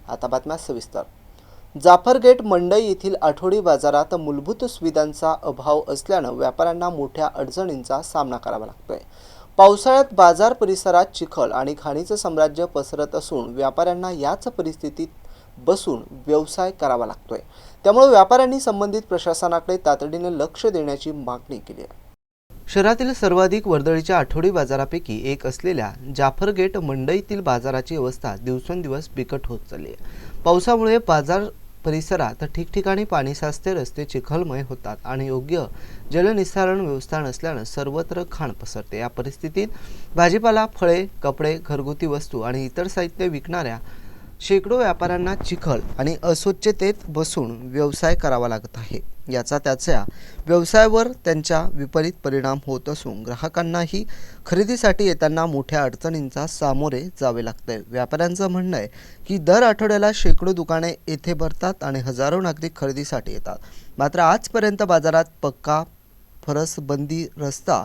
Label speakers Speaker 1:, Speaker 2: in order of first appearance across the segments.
Speaker 1: आता बातम्या सविस्तर। जाफरगेट मंडई येथील आठवडी बाजारात मूलभूत सुविधांचा अभाव असल्यानं व्यापाऱ्यांना मोठ्या अडचणींचा सामना करावा लागतोय। पावसाळ्यात बाजार परिसरात चिखल आणि घाणीचं साम्राज्य पसरत असून व्यापाऱ्यांना याच परिस्थितीत बसून व्यवसाय करावा लागतोय। त्यामुळे व्यापाऱ्यांनी संबंधित प्रशासनाकडे तातडीने लक्ष देण्याची मागणी केली आहे। शहरातील सर्वाधिक वर्दळीच्या आठवडी बाजारापैकी एक असलेल्या जाफरगेट मंडईतील बाजाराची अवस्था दिवसेंदिवस बिकट होत चालली आहे। पावसामुळे बाजार परिसरात ठिकठिकाणी पाणी साचते, रस्ते चिखलमय होतात आणि योग्य जलनिस्सारण व्यवस्था नसल्याने सर्वत्र घाण पसरते। या परिस्थितीत भाजीपाला, फळे, कपडे, घरगुती वस्तू आणि इतर साहित्य विकणाऱ्या शेकडो व्यापाऱ्यांना चिखल आणि अस्वच्छतेत बसून व्यवसाय करावा लागत आहे। याचा त्याच्या व्यवसायावर त्यांच्या विपरीत परिणाम होत असून ग्राहकांनाही खरेदीसाठी येताना मोठ्या अडचणींचा सामोरे जावे लागते। व्यापाऱ्यांचं म्हणणं आहे की दर आठवड्याला शेकडो दुकाने येथे भरतात आणि हजारो नागरिक खरेदीसाठी येतात, मात्र आजपर्यंत बाजारात पक्का फरसबंदी रस्ता,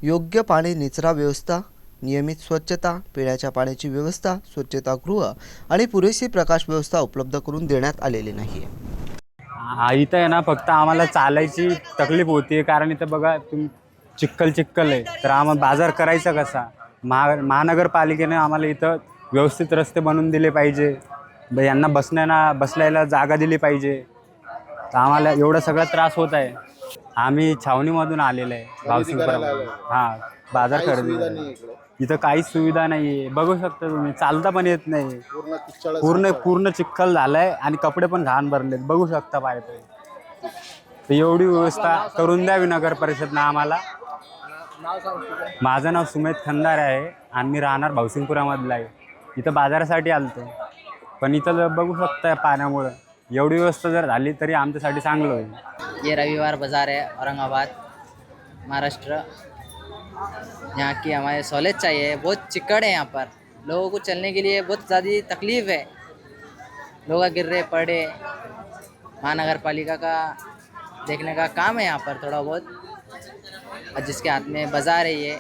Speaker 1: योग्य पाणी निचरा व्यवस्था, नियमित स्वच्छता, पिण्याच्या पाण्याची व्यवस्था, स्वच्छतागृह आणि पुरेशी प्रकाश व्यवस्था उपलब्ध करून देण्यात आलेली नाही आहे।
Speaker 2: इथं आहे ना, फक्त आम्हाला चालायची तकलीफ होती, कारण इथं बघा तुम्ही चिखल आहे, तर आम्हाला बाजार करायचा कसा? महानगरपालिकेने आम्हाला इथं व्यवस्थित रस्ते बनवून दिले पाहिजे, यांना बसल्याला जागा दिली पाहिजे, तर आम्हाला एवढा सगळा त्रास होत आहे। आम्ही छावणीमधून आलेलो आहे, भावसिंगपुरामधून। हां, बाजार खरेदी इथं काहीच सुविधा नाही आहे, बघू शकता तुम्ही, चालता पण येत नाही, पूर्ण चिखल झालाय आणि कपडे पण घाण भरलेत, बघू शकता पाय पाय। तर एवढी व्यवस्था करून द्यावी नगर परिषदनं आम्हाला। माझं नाव सुमेध खंदार आहे आणि मी राहणार भावसिंगपुरामधला आहे। इथं बाजारासाठी आलतो, पण इथं बघू शकता पाण्यामुळं एवढी व्यवस्था जर झाली तरी आमच्यासाठी चांगलं होईल।
Speaker 3: ये रविवार बाज़ार है औरंगाबाद, महाराष्ट्र। यहाँ की हमारे सहूलियत चाहिए, बहुत चिक्कड़ है यहाँ पर, लोगों को चलने के लिए बहुत ज़्यादा तकलीफ़ है, लोग गिर रहे पड़े। महानगर पालिका का देखने का काम है यहाँ पर थोड़ा बहुत, और जिसके हाथ में बाज़ार है ये